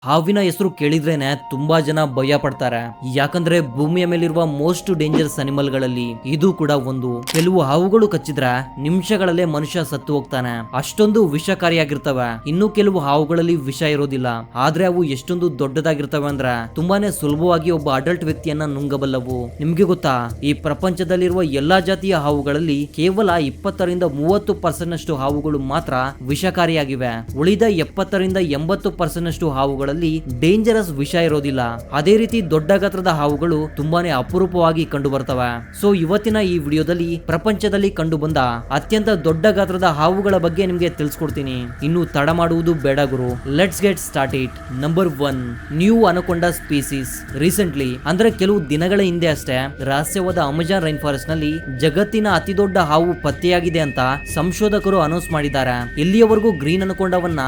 ಹಾವಿನ ಹೆಸರು ಕೇಳಿದ್ರೇನೆ ತುಂಬಾ ಜನ ಭಯ ಪಡ್ತಾರೆ. ಯಾಕಂದ್ರೆ ಭೂಮಿಯ ಮೇಲಿರುವ ಮೋಸ್ಟ್ ಡೇಂಜರಸ್ ಅನಿಮಲ್ ಗಳಲ್ಲಿ ಇದು ಕೂಡ ಒಂದು. ಕೆಲವು ಹಾವುಗಳು ಕಚ್ಚಿದ್ರೆ ನಿಮಿಷಗಳಲ್ಲೇ ಮನುಷ್ಯ ಸತ್ತು ಹೋಗ್ತಾನೆ, ಅಷ್ಟೊಂದು ವಿಷಕಾರಿಯಾಗಿರ್ತವೆ. ಇನ್ನು ಕೆಲವು ಹಾವುಗಳಲ್ಲಿ ವಿಷ ಇರೋದಿಲ್ಲ, ಆದ್ರೆ ಅವು ಎಷ್ಟೊಂದು ದೊಡ್ಡದಾಗಿರ್ತವೆ ಅಂದ್ರೆ ತುಂಬಾನೇ ಸುಲಭವಾಗಿ ಒಬ್ಬ ಅಡಲ್ಟ್ ವ್ಯಕ್ತಿಯನ್ನ ನುಂಗಬಲ್ಲವು. ನಿಮ್ಗೆ ಗೊತ್ತಾ, ಈ ಪ್ರಪಂಚದಲ್ಲಿರುವ ಎಲ್ಲಾ ಜಾತಿಯ ಹಾವುಗಳಲ್ಲಿ ಕೇವಲ 20-30% ಅಷ್ಟು ಹಾವುಗಳು ಮಾತ್ರ ವಿಷಕಾರಿಯಾಗಿವೆ. ಉಳಿದ 70-80% ಅಷ್ಟು ಹಾವುಗಳು ಡೇಂಜರಸ್ ವಿಷ ಇರೋದಿಲ್ಲ. ಅದೇ ರೀತಿ ದೊಡ್ಡ ಗಾತ್ರದ ಹಾವುಗಳು ತುಂಬಾನೇ ಅಪರೂಪವಾಗಿ ಕಂಡು ಬರ್ತವೆ. ಸೊ ಇವತ್ತಿನ ಈ ವಿಡಿಯೋದಲ್ಲಿ ಪ್ರಪಂಚದಲ್ಲಿ ಕಂಡು ಬಂದ ಅತ್ಯಂತ ದೊಡ್ಡ ಗಾತ್ರದ ಹಾವುಗಳ ಬಗ್ಗೆ ನಿಮ್ಗೆ ತಿಳಿಸ್ಕೊಡ್ತೀನಿ. ಇನ್ನು ತಡ ಮಾಡುವುದು ಬೇಡ ಗುರು, let's get start it. Number 1, new anaconda species. Recently ಅಂದ್ರೆ ಕೆಲವು ದಿನಗಳ ಹಿಂದೆ ಅಷ್ಟೇ ರಹಸ್ಯವಾದ ಅಮೆಜಾನ್ ರೈನ್ ಫಾರೆಸ್ಟ್ ನಲ್ಲಿ ಜಗತ್ತಿನ ಅತಿ ದೊಡ್ಡ ಹಾವು ಪತ್ತೆಯಾಗಿದೆ ಅಂತ ಸಂಶೋಧಕರು ಅನೌನ್ಸ್ ಮಾಡಿದ್ದಾರೆ. ಇಲ್ಲಿಯವರೆಗೂ ಗ್ರೀನ್ ಅನಕೊಂಡವನ್ನ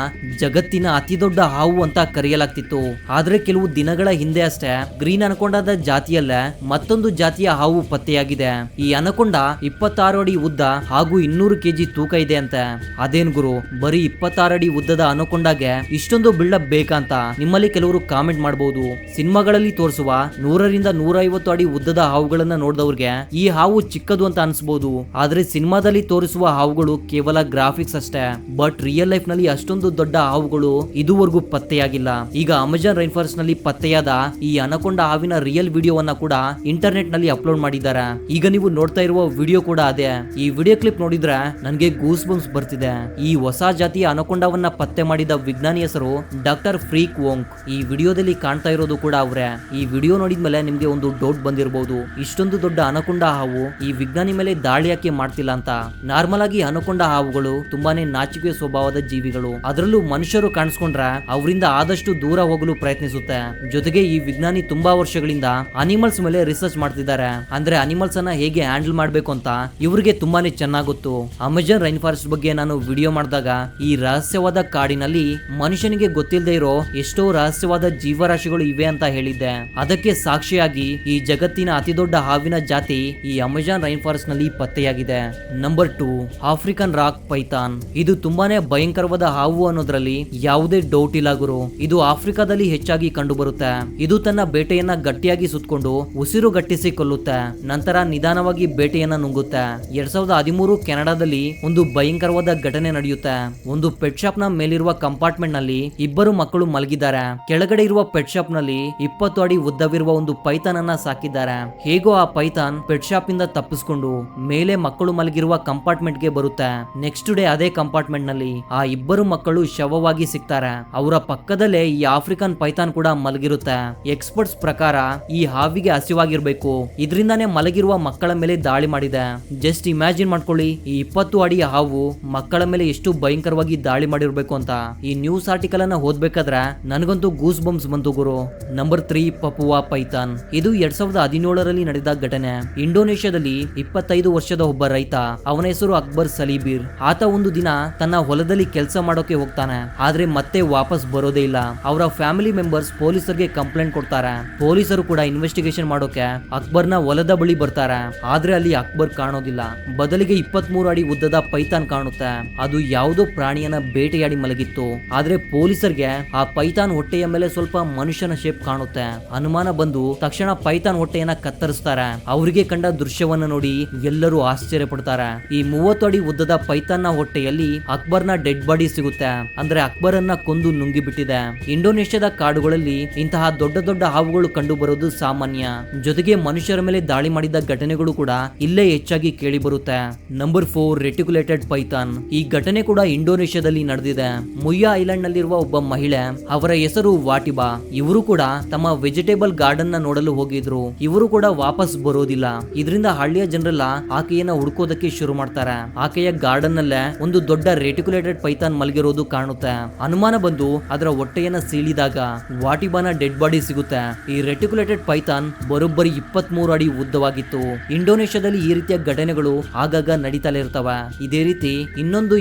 ಜಗತ್ತಿನ ಅತಿ ದೊಡ್ಡ ಹಾವು ಅಂತ ಕರೆಯಲಾಗ್ತಿತ್ತು. ಆದ್ರೆ ಕೆಲವು ದಿನಗಳ ಹಿಂದೆ ಅಷ್ಟೇ ಗ್ರೀನ್ ಅನಕೊಂಡಾದ ಜಾತಿಯಲ್ಲೇ ಮತ್ತೊಂದು ಜಾತಿಯ ಹಾವು ಪತ್ತೆಯಾಗಿದೆ. ಈ ಅನಕೊಂಡ 26 ಅಡಿ ಉದ್ದ ಹಾಗೂ 200 kg ತೂಕ ಇದೆ ಅಂತೆ. ಅದೇನ್ ಗುರು, ಬರೀ 26 ಅಡಿ ಉದ್ದದ ಅನಕೊಂಡಾಗೆ ಇಷ್ಟೊಂದು ಬಿಲ್ಡಪ್ ಬೇಕಂತ ನಿಮ್ಮಲ್ಲಿ ಕೆಲವರು ಕಾಮೆಂಟ್ ಮಾಡಬಹುದು. ಸಿನಿಮಾಗಳಲ್ಲಿ ತೋರಿಸುವ 100-150 ಅಡಿ ಉದ್ದದ ಹಾವುಗಳನ್ನ ನೋಡಿದವ್ರಿಗೆ ಈ ಹಾವು ಚಿಕ್ಕದು ಅಂತ ಅನ್ಸಬಹುದು. ಆದ್ರೆ ಸಿನಿಮಾದಲ್ಲಿ ತೋರಿಸುವ ಹಾವುಗಳು ಕೇವಲ ಗ್ರಾಫಿಕ್ಸ್ ಅಷ್ಟೇ. ಬಟ್ ರಿಯಲ್ ಲೈಫ್ ನಲ್ಲಿ ಅಷ್ಟೊಂದು ದೊಡ್ಡ ಹಾವುಗಳು ಇದುವರೆಗೂ ಪತ್ತೆಯಾಗಿಲ್ಲ. ಈಗ ಅಮೆಜಾನ್ ರೈನ್ ಫಾರೆಸ್ಟ್ ನಲ್ಲಿ ಪತ್ತೆಯಾದ ಈ ಅನಕೊಂಡ ಹಾವಿನ ರಿಯಲ್ ವಿಡಿಯೋವನ್ನ ಕೂಡ ಇಂಟರ್ನೆಟ್ ನಲ್ಲಿ ಅಪ್ಲೋಡ್ ಮಾಡಿದ್ದಾರೆ. ಈಗ ನೀವು ನೋಡ್ತಾ ಇರುವ ವಿಡಿಯೋ ಕೂಡ ಅದೇ. ಈ ವಿಡಿಯೋ ಕ್ಲಿಪ್ ನೋಡಿದ್ರೆ ನನಗೆ ಗೂಸ್ ಬಂಪ್ಸ್ ಬರ್ತಿದೆ. ಈ ಹೊಸ ಜಾತಿಯ ಅನಕೊಂಡವನ್ನ ಪತ್ತೆ ಮಾಡಿದ ವಿಜ್ಞಾನಿ ಹೆಸರು ಡಾಕ್ಟರ್ ಫ್ರೀಕ್ ವೋಂಗ್. ಈ ವಿಡಿಯೋದಲ್ಲಿ ಕಾಣ್ತಾ ಇರೋದು ಕೂಡ ಅವರೇ. ಈ ವಿಡಿಯೋ ನೋಡಿದ್ಮೇಲೆ ನಿಮ್ಗೆ ಒಂದು ಡೌಟ್ ಬಂದಿರಬಹುದು, ಇಷ್ಟೊಂದು ದೊಡ್ಡ ಅನಕೊಂಡ ಹಾವು ಈ ವಿಜ್ಞಾನಿ ಮೇಲೆ ದಾಳಿ ಯಾಕೆ ಮಾಡ್ತಿಲ್ಲ ಅಂತ. ನಾರ್ಮಲ್ ಆಗಿ ಅನಕೊಂಡ ಹಾವುಗಳು ತುಂಬಾನೇ ನಾಚಿಕೆ ಸ್ವಭಾವದ ಜೀವಿಗಳು. ಅದರಲ್ಲೂ ಮನುಷ್ಯರು ಕಾಣಿಸ್ಕೊಂಡ್ರೆ ಅವರಿಂದ ಆದಷ್ಟು ದೂರ ಹೋಗಲು ಪ್ರಯತ್ನಿಸುತ್ತೆ. ಜೊತೆಗೆ ಈ ವಿಜ್ಞಾನಿ ತುಂಬಾ ವರ್ಷಗಳಿಂದ ಅನಿಮಲ್ಸ್ ಮೇಲೆ ರಿಸರ್ಚ್ ಮಾಡ್ತಿದ್ದಾರೆ. ಅಂದ್ರೆ ಅನಿಮಲ್ಸ್ ಅನ್ನ ಹೇಗೆ ಹ್ಯಾಂಡಲ್ ಮಾಡ್ಬೇಕು ಅಂತ ಇವ್ರಿಗೆ ತುಂಬಾನೇ ಚೆನ್ನಾಗ್ ಗೊತ್ತು. ಅಮೆಜಾನ್ ರೈನ್ ಫಾರೆಸ್ಟ್ ಬಗ್ಗೆ ನಾನು ವಿಡಿಯೋ ಮಾಡಿದಾಗ ಈ ರಹಸ್ಯವಾದ ಕಾಡಿನಲ್ಲಿ ಮನುಷ್ಯನಿಗೆ ಗೊತ್ತಿಲ್ಲದೆ ಇರೋ ಎಷ್ಟೋ ರಹಸ್ಯವಾದ ಜೀವರಾಶಿಗಳು ಇವೆ ಅಂತ ಹೇಳಿದ್ದೆ. ಅದಕ್ಕೆ ಸಾಕ್ಷಿಯಾಗಿ ಈ ಜಗತ್ತಿನ ಅತಿ ದೊಡ್ಡ ಹಾವಿನ ಜಾತಿ ಈ ಅಮೆಜಾನ್ ರೈನ್ ಫಾರೆಸ್ಟ್ ನಲ್ಲಿ ಪತ್ತೆಯಾಗಿದೆ. Number 2, African rock Python. ಇದು ತುಂಬಾನೇ ಭಯಂಕರವಾದ ಹಾವು ಅನ್ನೋದ್ರಲ್ಲಿ ಯಾವುದೇ ಡೌಟ್ ಇಲ್ಲ ಗುರು. ಇದು ಆಫ್ರಿಕಾದಲ್ಲಿ ಹೆಚ್ಚಾಗಿ ಕಂಡು ಬರುತ್ತೆ. ಇದು ತನ್ನ ಬೇಟೆಯನ್ನ ಗಟ್ಟಿಯಾಗಿ ಸುತ್ತಕೊಂಡು ಉಸಿರು ಗಟ್ಟಿಸಿ ಕೊಲ್ಲುತ್ತೆ, ನಂತರ ನಿಧಾನವಾಗಿ ಬೇಟೆಯನ್ನ ನುಂಗುತ್ತೆ. 2013 ಕೆನಡಾದಲ್ಲಿ ಒಂದು ಭಯಂಕರವಾದ ಘಟನೆ ನಡೆಯುತ್ತೆ. ಒಂದು ಪೆಟ್ ಶಾಪ್ ನ ಮೇಲಿರುವ ಕಂಪಾರ್ಟ್ಮೆಂಟ್ ನಲ್ಲಿ ಇಬ್ಬರು ಮಕ್ಕಳು ಮಲಗಿದ್ದಾರೆ. ಕೆಳಗಡೆ ಇರುವ ಪೆಟ್ ಶಾಪ್ ನಲ್ಲಿ 20 ಅಡಿ ಉದ್ದವಿರುವ ಒಂದು ಪೈಥಾನ್ ಅನ್ನ ಸಾಕಿದ್ದಾರೆ. ಹೇಗೋ ಆ ಪೈಥಾನ್ ಪೆಟ್ ಶಾಪ್ ಇಂದ ತಪ್ಪಿಸ್ಕೊಂಡು ಮೇಲೆ ಮಕ್ಕಳು ಮಲಗಿರುವ ಕಂಪಾರ್ಟ್ಮೆಂಟ್ ಗೆ ಬರುತ್ತೆ. ನೆಕ್ಸ್ಟ್ ಡೇ ಅದೇ ಕಂಪಾರ್ಟ್ಮೆಂಟ್ ನಲ್ಲಿ ಆ ಇಬ್ಬರು ಮಕ್ಕಳು ಶವವಾಗಿ ಸಿಗ್ತಾರೆ. ಅವರ ಪಕ್ಕದಲ್ಲೇ ಈ ಆಫ್ರಿಕನ್ ಪೈಥಾನ್ ಕೂಡ ಮಲಗಿರುತ್ತೆ. ಎಕ್ಸ್ಪರ್ಟ್ಸ್ ಪ್ರಕಾರ ಈ ಹಾವಿಗೆ ಹಸಿವಾಗಿರ್ಬೇಕು, ಇದರಿಂದಾನೇ ಮಲಗಿರುವ ಮಕ್ಕಳ ಮೇಲೆ ದಾಳಿ ಮಾಡಿದೆ. ಜಸ್ಟ್ ಇಮ್ಯಾಜಿನ್ ಮಾಡ್ಕೊಳ್ಳಿ, ಈ 20 ಅಡಿ ಹಾವು ಮಕ್ಕಳ ಮೇಲೆ ಎಷ್ಟು ಭಯಂಕರವಾಗಿ ದಾಳಿ ಮಾಡಿರ್ಬೇಕು ಅಂತ. ಈ ನ್ಯೂಸ್ ಆರ್ಟಿಕಲ್ ಅನ್ನ ಓದ್ಬೇಕಾದ್ರೆ ನನಗಂತೂ ಗೂಸ್ ಬಂಪ್ಸ್ ಬಂತು ಗುರು. Number 3, Papua Python. ಇದು 2017ರಲ್ಲಿ ನಡೆದ ಘಟನೆ. ಇಂಡೋನೇಷ್ಯಾದಲ್ಲಿ 25 ವರ್ಷದ ಒಬ್ಬ ರೈತ, ಅವನ ಹೆಸರು ಅಕ್ಬರ್ ಸಲೀಬೀರ್. ಆತ ಒಂದು ದಿನ ತನ್ನ ಹೊಲದಲ್ಲಿ ಕೆಲಸ ಮಾಡೋಕೆ ಹೋಗ್ತಾನೆ, ಆದ್ರೆ ಮತ್ತೆ ವಾಪಸ್ ಬರೋದೇ ಇಲ್ಲ. ಅವರ ಫ್ಯಾಮಿಲಿ ಮೆಂಬರ್ಸ್ ಪೊಲೀಸರಿಗೆ ಕಂಪ್ಲೇಂಟ್ ಕೊಡ್ತಾರೆ. ಪೊಲೀಸರು ಕೂಡ ಇನ್ವೆಸ್ಟಿಗೇಷನ್ ಮಾಡೋಕೆ ಅಕ್ಬರ್ನ ಹೊಲದ ಬಳಿ ಬರ್ತಾರೆ. ಆದ್ರೆ ಅಲ್ಲಿ ಅಕ್ಬರ್ ಕಾಣೋದಿಲ್ಲ, ಬದಲಿಗೆ 23 ಅಡಿ ಉದ್ದದ ಪೈಥಾನ್ ಕಾಣುತ್ತೆ. ಅದು ಯಾವುದೋ ಪ್ರಾಣಿಯನ್ನ ಬೇಟೆಯಾಡಿ ಮಲಗಿತ್ತು. ಆದ್ರೆ ಪೊಲೀಸರಿಗೆ ಆ ಪೈಥಾನ್ ಹೊಟ್ಟೆಯ ಮೇಲೆ ಸ್ವಲ್ಪ ಮನುಷ್ಯನ ಶೇಪ್ ಕಾಣುತ್ತೆ. ಅನುಮಾನ ಬಂದು ತಕ್ಷಣ ಪೈಥಾನ್ ಹೊಟ್ಟೆಯನ್ನ ಕತ್ತರಿಸ್ತಾರೆ. ಅವರಿಗೆ ಕಂಡ ದೃಶ್ಯವನ್ನ ನೋಡಿ ಎಲ್ಲರೂ ಆಶ್ಚರ್ಯ ಪಡ್ತಾರೆ. ಈ 30 ಅಡಿ ಉದ್ದದ ಪೈಥಾನ್ ನ ಹೊಟ್ಟೆಯಲ್ಲಿ ಅಕ್ಬರ್ನ ಡೆಡ್ ಬಾಡಿ ಸಿಗುತ್ತೆ. ಅಂದ್ರೆ ಅಕ್ಬರ್ ಅನ್ನ ಕೊಂದು ನುಂಗಿ ಬಿಟ್ಟಿದೆ. ಇಂಡೋನೇಷ್ಯಾದ ಕಾಡುಗಳಲ್ಲಿ ಇಂತಹ ದೊಡ್ಡ ದೊಡ್ಡ ಹಾವುಗಳು ಕಂಡು ಬರೋದು ಸಾಮಾನ್ಯ. ಜೊತೆಗೆ ಮನುಷ್ಯರ ಮೇಲೆ ದಾಳಿ ಮಾಡಿದ ಘಟನೆಗಳು ಕೂಡ ಇಲ್ಲೇ ಹೆಚ್ಚಾಗಿ ಕೇಳಿ ಬರುತ್ತೆ. Number 4, reticulated python. ಈ ಘಟನೆ ಕೂಡ ಇಂಡೋನೇಷ್ಯಾದಲ್ಲಿ ನಡೆದಿದೆ. ಮುಯ್ಯಾ ಐಲ್ಯಾಂಡ್ ನಲ್ಲಿರುವ ಒಬ್ಬ ಮಹಿಳೆ, ಅವರ ಹೆಸರು ವಾಟಿಬಾ. ಇವರು ಕೂಡ ತಮ್ಮ ವೆಜಿಟೇಬಲ್ ಗಾರ್ಡನ್ ನ ನೋಡಲು ಹೋಗಿದ್ರು. ಇವರು ಕೂಡ ವಾಪಸ್ ಬರೋದಿಲ್ಲ. ಇದರಿಂದ ಹಳ್ಳಿಯ ಜನರೆಲ್ಲ ಆಕೆಯನ್ನ ಹುಡುಕೋದಕ್ಕೆ ಶುರು ಮಾಡ್ತಾರೆ. ಆಕೆಯ ಗಾರ್ಡನ್ ನಲ್ಲೇ ಒಂದು ದೊಡ್ಡ ರೆಟಿಕ್ಯುಲೇಟೆಡ್ ಪೈಥಾನ್ ಮಲಗಿರೋದು ಕಾಣುತ್ತೆ. ಅನುಮಾನ ಬಂದು ಅದರ ಹೊಟ್ಟೆಯನ್ನ ಸೀಳಿದಾಗ ವಾಟಿಬಾನ ಡೆಡ್ ಬಾಡಿ ಸಿಗುತ್ತೆ. ಈ ರೆಟಿಕ್ಯುಲೇಟೆಡ್ ಪೈಥಾನ್ ಬರೋಬ್ಬರಿ 23 ಅಡಿ ಉದ್ದವಾಗಿತ್ತು. ಇಂಡೋನೇಷ್ಯಾದಲ್ಲಿ ಈ ರೀತಿಯ ಘಟನೆಗಳು ಆಗಾಗ ನಡೀತಲೇ ಇರ್ತವೆ. ಇದೇ ರೀತಿ ಇನ್ನೊಂದು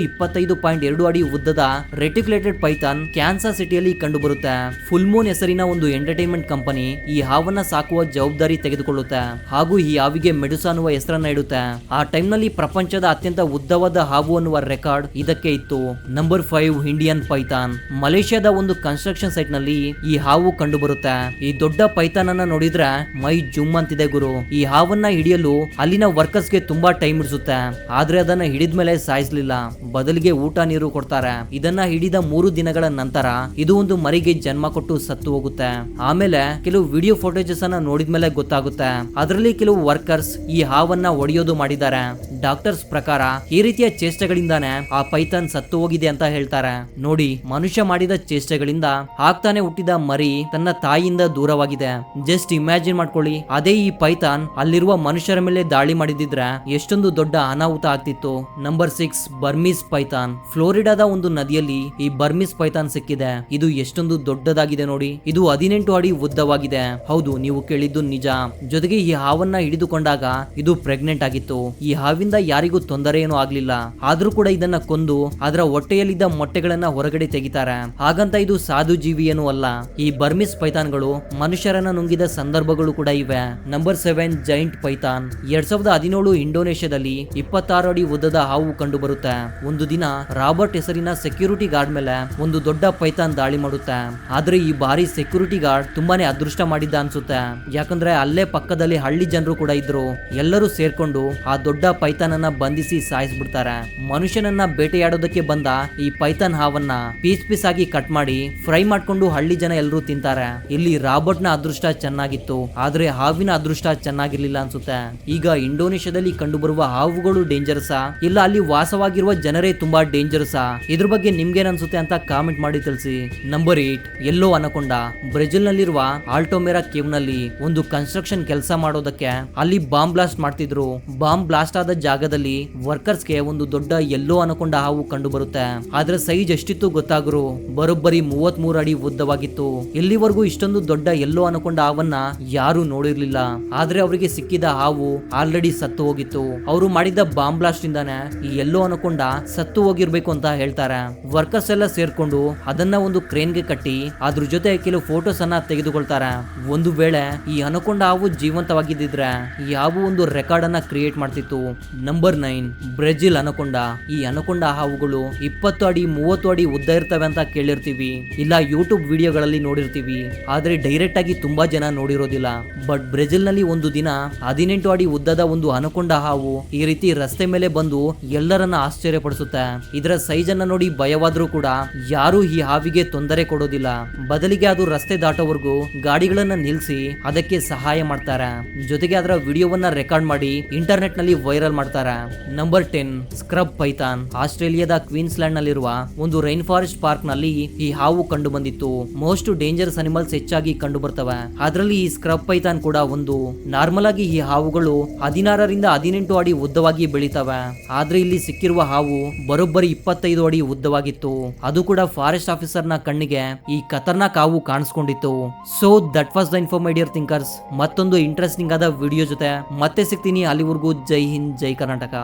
25.2 ಅಡಿ ಉದ್ದದ ರೆಟಿಕ್ಯುಲೇಟೆಡ್ ಪೈಥಾನ್ ಕ್ಯಾನ್ಸರ್ ಸಿಟಿಯಲ್ಲಿ ಕಂಡು ಬರುತ್ತೆ. ಫುಲ್ ಮೂನ್ ಹೆಸರಿನ ಒಂದು ಎಂಟರ್ಟೈನ್ಮೆಂಟ್ ಕಂಪನಿ ಈ ಹಾವನ್ನ ಸಾಕುವ ಜವಾಬ್ದಾರಿ ತೆಗೆದುಕೊಳ್ಳುತ್ತೆ ಹಾಗೂ ಈ ಹಾವಿಗೆ ಮೆಡುಸಾ ಅನ್ನುವ ಹೆಸರನ್ನ ಇಡುತ್ತೆ. ಆ ಟೈಮ್ ನಲ್ಲಿ ಪ್ರಪಂಚದ ಅತ್ಯಂತ ಉದ್ದವಾದ ಹಾವು ಅನ್ನುವ ರೆಕಾರ್ಡ್ ಇದಕ್ಕೆ ಇತ್ತು. Number 5, Indian Python. ಮಲೇಷ್ಯಾದ ಒಂದು ಕನ್ಸ್ಟ್ರಕ್ಷನ್ ಕನ್ಸ್ಟ್ರಕ್ಷನ್ ಸೈಟ್ ನಲ್ಲಿ ಈ ಹಾವು ಕಂಡು ಬರುತ್ತೆ. ಈ ದೊಡ್ಡ ಪೈಥಾನ್ ಅನ್ನ ನೋಡಿದ್ರೆ ಮೈ ಜುಮ್ ಅಂತಿದೆ ಗುರು. ಈ ಹಾವನ್ನ ಹಿಡಿಯಲು ಅಲ್ಲಿನ ವರ್ಕರ್ಸ್ ಗೆ ತುಂಬಾ ಟೈಮ್ ಹಿಡಿಸುತ್ತೆ. ಆದ್ರೆ ಅದನ್ನ ಹಿಡಿದ್ಮೇಲೆ ಸಾಯಿಸ್ಲಿಲ್ಲ, ಬದಲಿಗೆ ಊಟ ನೀರು ಕೊಡ್ತಾರೆ. ಇದನ್ನ ಹಿಡಿದ 3 ದಿನಗಳ ನಂತರ ಇದು ಒಂದು ಮರಿಗೆ ಜನ್ಮ ಕೊಟ್ಟು ಸತ್ತು ಹೋಗುತ್ತೆ. ಆಮೇಲೆ ಕೆಲವು ವಿಡಿಯೋ ಫೋಟೇಜಸ್ ಅನ್ನ ನೋಡಿದ್ಮೇಲೆ ಗೊತ್ತಾಗುತ್ತೆ ಅದರಲ್ಲಿ ಕೆಲವು ವರ್ಕರ್ಸ್ ಈ ಹಾವನ್ನ ಒಡೆಯೋದು ಮಾಡಿದ್ದಾರೆ. ಡಾಕ್ಟರ್ಸ್ ಪ್ರಕಾರ ಈ ರೀತಿಯ ಚೇಷ್ಟೆಗಳಿಂದಾನೆ ಆ ಪೈಥಾನ್ ಸತ್ತು ಹೋಗಿದೆ ಅಂತ ಹೇಳ್ತಾರೆ. ನೋಡಿ, ಮನುಷ್ಯ ಮಾಡಿದ ಚೇಷ್ಟೆಗಳಿಂದ ಆಗ್ತಾನೆ ಹುಟ್ಟಿದ ಮರಿ ತನ್ನ ತಾಯಿಯಿಂದ ದೂರವಾಗಿದೆ. ಜಸ್ಟ್ ಇಮ್ಯಾಜಿನ್ ಮಾಡ್ಕೊಳ್ಳಿ, ಅದೇ ಈ ಪೈಥಾನ್ ಅಲ್ಲಿರುವ ಮನುಷ್ಯರ ಮೇಲೆ ದಾಳಿ ಮಾಡಿದಿದ್ರೆ ಎಷ್ಟೊಂದು ದೊಡ್ಡ ಅನಾಹುತ ಆಗ್ತಿತ್ತು. Number 6, Burmese Python. ಫ್ಲೋರಿಡಾದ ಒಂದು ನದಿಯಲ್ಲಿ ಈ ಬರ್ಮೀಸ್ ಪೈಥಾನ್ ಸಿಕ್ಕಿದೆ. ಇದು ಎಷ್ಟೊಂದು ದೊಡ್ಡದಾಗಿದೆ ನೋಡಿ. ಇದು 18 ಅಡಿ ಉದ್ದವಾಗಿದೆ. ಹೌದು, ನೀವು ಕೇಳಿದ್ದು ನಿಜ. ಜೊತೆಗೆ ಈ ಹಾವನ್ನ ಹಿಡಿದುಕೊಂಡಾಗ ಇದು ಪ್ರೆಗ್ನೆಂಟ್ ಆಗಿತ್ತು. ಈ ಹಾವಿಂದ ಯಾರಿಗೂ ತೊಂದರೆ ಏನೂ ಆಗ್ಲಿಲ್ಲ. ಆದ್ರೂ ಕೂಡ ಇದನ್ನ ಕೊಂದು ಅದರ ಹೊಟ್ಟೆಯಲ್ಲಿದ್ದ ಮೊಟ್ಟೆಗಳನ್ನ ಹೊರಗಡೆ ತೆಗಿತಾರೆ. ಹಾಗಂತ ಇದು ಸಾಧು ಜೀವಿ ಏನೂ ಅಲ್ಲ. ಈ ಬರ್ಮಿಸ್ ಪೈಥಾನ್ಗಳು ಮನುಷ್ಯರನ್ನ ನುಂಗಿದ ಸಂದರ್ಭಗಳು ಕೂಡ ಇವೆ. Number 7, giant Python. 2017 ಇಂಡೋನೇಷ್ಯಾದಲ್ಲಿ 26 ಅಡಿ ಉದ್ದದ ಹಾವು ಕಂಡು ಬರುತ್ತೆ. ಒಂದು ದಿನ ರಾಬರ್ಟ್ ಹೆಸರಿನ ಸೆಕ್ಯೂರಿಟಿ ಗಾರ್ಡ್ ಮೇಲೆ ಒಂದು ದೊಡ್ಡ ಪೈಥಾನ್ ದಾಳಿ ಮಾಡುತ್ತೆ. ಆದ್ರೆ ಈ ಬಾರಿ ಸೆಕ್ಯೂರಿಟಿ ಗಾರ್ಡ್ ತುಂಬಾನೇ ಅದೃಷ್ಟ ಮಾಡಿದ್ದ ಅನ್ಸುತ್ತೆ. ಯಾಕಂದ್ರೆ ಅಲ್ಲೇ ಪಕ್ಕದಲ್ಲಿ ಹಳ್ಳಿ ಜನರು ಕೂಡ ಇದ್ರು. ಎಲ್ಲರೂ ಸೇರ್ಕೊಂಡು ಆ ದೊಡ್ಡ ಪೈಥಾನ್ ಅನ್ನ ಬಂಧಿಸಿ ಸಾಯಿಸ್ಬಿಡ್ತಾರೆ. ಮನುಷ್ಯನನ್ನ ಬೇಟೆಯಾಡೋದಕ್ಕೆ ಬಂದ ಈ ಪೈಥಾನ್ ಹಾವನ್ನ ಪೀಸ್ ಆಗಿ ಕಟ್ ಮಾಡಿ ಫ್ರೈ ಮಾಡ್ಕೊಂಡು ಹಳ್ಳಿ ಜನ ಎಲ್ಲರೂ ತಿಂತಾರೆ. ಇಲ್ಲಿ ರಾಬರ್ಟ್ ನ ಅದೃಷ್ಟ ಚೆನ್ನಾಗಿತ್ತು, ಆದ್ರೆ ಹಾವಿನ ಅದೃಷ್ಟ ಚೆನ್ನಾಗಿರ್ಲಿಲ್ಲ ಅನ್ಸುತ್ತೆ. ಈಗ ಇಂಡೋನೇಷ್ಯಾದಲ್ಲಿ ಕಂಡು ಬರುವ ಹಾವುಗಳು ಡೇಂಜರಸಾ ಇಲ್ಲ ಅಲ್ಲಿ ವಾಸವಾಗಿರುವ ಜನರೇ ತುಂಬಾ ಡೇಂಜರಸಾ? ಇದ್ರ ಬಗ್ಗೆ ನಿಮ್ಗೇನ್ ಅನ್ಸುತ್ತೆ ಅಂತ ಕಾಮೆಂಟ್ ಮಾಡಿ ತಿಳಿಸಿ. Number 8, yellow ಅನಕೊಂಡ. ಬ್ರೆಜಿಲ್ ನಲ್ಲಿರುವ ಆಲ್ಟೋಮೆರಾ ಕೇವ್ ನಲ್ಲಿ ಒಂದು ಕನ್ಸ್ಟ್ರಕ್ಷನ್ ಕೆಲಸ ಮಾಡೋದಕ್ಕೆ ಅಲ್ಲಿ ಬಾಂಬ್ ಬ್ಲಾಸ್ಟ್ ಮಾಡ್ತಿದ್ರು. ಬಾಂಬ್ ಬ್ಲಾಸ್ಟ್ ಆದ ಜಾಗದಲ್ಲಿ ವರ್ಕರ್ಸ್ ಗೆ ಒಂದು ದೊಡ್ಡ ಯೆಲ್ಲೋ ಅನಕೊಂಡ ಹಾವು ಕಂಡು ಬರುತ್ತೆ. ಆದ್ರೆ ಸೈಜ್ ಎಷ್ಟಿತ್ತು ಗೊತ್ತಾಗ್ರು, ಬರೋಬ್ಬರಿ 33 ಅಡಿ ಉದ್ದವಾಗಿತ್ತು. ಇಲ್ಲಿವರೆಗೂ ಇಷ್ಟೊಂದು ದೊಡ್ಡ ಯೆಲ್ಲೋ ಅನಕೊಂಡ ಹಾವನ್ನ ಯಾರು ನೋಡಿರ್ಲಿಲ್ಲ. ಆದ್ರೆ ಅವರಿಗೆ ಸಿಕ್ಕಿದ ಹಾವು ಆಲ್ರೆಡಿ ಸತ್ತು ಹೋಗಿತ್ತು. ಅವರು ಮಾಡಿದ ಬಾಂಬ್ ಬ್ಲಾಸ್ಟ್ ಇಂದಾನೆ ಈ ಯೆಲ್ಲೋ ಅನಕೊಂಡ ಸತ್ತು ಹೋಗಿರ್ಬೇಕು ಅಂತ ಹೇಳ್ತಾರೆ. ವರ್ಕರ್ಸ್ ಎಲ್ಲ ಸೇರ್ಕೊಂಡು ಅದನ್ನ ಒಂದು ಕ್ರೇನ್ ಗೆ ಕಟ್ಟಿ ಅದ್ರ ಜೊತೆ ಕೆಲವು ಫೋಟೋಸ್ ಅನ್ನ ತೆಗೆದುಕೊಳ್ತಾರೆ. ಒಂದು ವೇಳೆ ಈ ಅನಕೊಂಡ ಹಾವು ಜೀವಂತವಾಗಿದ್ದಿದ್ರೆ ಈ ಹಾವು ಒಂದು ರೆಕಾರ್ಡ್ ಅನ್ನ ಕ್ರಿಯೇಟ್ ಮಾಡ್ತಿತ್ತು. Number 9, Brazil ಅನಕೊಂಡ. ಈ ಅನಕೊಂಡ ಹಾವುಗಳು 20 ಅಡಿ 30 ಅಡಿ ಉದ್ದ ಇರ್ತವೆ ಅಂತ ಕೇಳಿರ್ತೀವಿ, ಇಲ್ಲ ಯೂಟ್ಯೂಬ್ ವಿಡಿಯೋಗಳಲ್ಲಿ ನೋಡಿರ್ತೀವಿ. ಆದ್ರೆ ಡೈರೆಕ್ಟ್ ಆಗಿ ತುಂಬಾ ಜನ ನೋಡಿರೋದಿಲ್ಲ. ಬಟ್ ಬ್ರೆಜಿಲ್ ನಲ್ಲಿ ಒಂದು ದಿನ 18 ಅಡಿ ಉದ್ದದ ಒಂದು ಅನಕೊಂಡ ಹಾವು ಈ ರೀತಿ ರಸ್ತೆ ಮೇಲೆ ಬಂದು ಎಲ್ಲರನ್ನ ಆಶ್ಚರ್ಯಪಡಿಸುತ್ತೆ. ಇದರ ಸೈಜ್ ಅನ್ನ ನೋಡಿ ಭಯವಾದ್ರೂ ಕೂಡ ಯಾರು ಈ ಹಾವಿಗೆ ತೊಂದರೆ ಕೊಡೋದಿಲ್ಲ. ಬದಲಿಗೆ ಅದು ರಸ್ತೆ ದಾಟೋವರೆಗೂ ಗಾಡಿಗಳನ್ನ ನಿಲ್ಸಿ ಅದಕ್ಕೆ ಸಹಾಯ ಮಾಡ್ತಾರೆ. ಜೊತೆಗೆ ಅದರ ವಿಡಿಯೋವನ್ನ ರೆಕಾರ್ಡ್ ಮಾಡಿ ಇಂಟರ್ನೆಟ್ ನಲ್ಲಿ ವೈರಲ್ ಮಾಡ್ತಾರೆ. Number 10, scrub Python. ಆಸ್ಟ್ರೇಲಿಯಾದ ಕ್ವೀನ್ಸ್ಲ್ಯಾಂಡ್ ನಲ್ಲಿರುವ ಒಂದು ರೈನ್ ಫಾರೆಸ್ಟ್ ಪಾರ್ಕ್ ನಲ್ಲಿ ಈ ಹಾವು ಕಂಡು ಬಂದಿತ್ತು. ಮೋಸ್ಟ್ ಡೇಂಜರಸ್ ಅನಿಮಲ್ಸ್ ಹೆಚ್ಚಾಗಿ ಕಂಡು ಬರ್ತವೆ. ಅದರಲ್ಲಿ ಈ ಸ್ಕ್ರಬ್ ಪೈಥಾನ್ ಕೂಡ ಒಂದು. ನಾರ್ಮಲ್ ಆಗಿ ಈ ಹಾವುಗಳು 16 ರಿಂದ 18 ಅಡಿ ಉದ್ದವಾಗಿ ಬೆಳಿತವೆ. ಆದ್ರೆ ಇಲ್ಲಿ ಸಿಕ್ಕಿರುವ ಹಾವು ಬರೋಬ್ಬರಿ 25 ಅಡಿ ಉದ್ದವಾಗಿತ್ತು. ಅದು ಕೂಡ ಫಾರೆಸ್ಟ್ ಆಫೀಸರ್ ನ ಕಣ್ಣಿಗೆ ಈ ಖತರ್ನಾಕ್ ಹಾವು ಕಾಣಿಸ್ಕೊಂಡಿತ್ತು. So that was the info my dear thinkers. ಮತ್ತೊಂದು ಇಂಟ್ರೆಸ್ಟಿಂಗ್ ಆದ ವಿಡಿಯೋ ಜೊತೆ ಮತ್ತೆ ಸಿಗ್ತೀನಿ. ಅಲ್ಲಿವರೆಗೂ ಜೈ ಹಿಂದ್, ಜೈ ಕರ್ನಾಟಕ.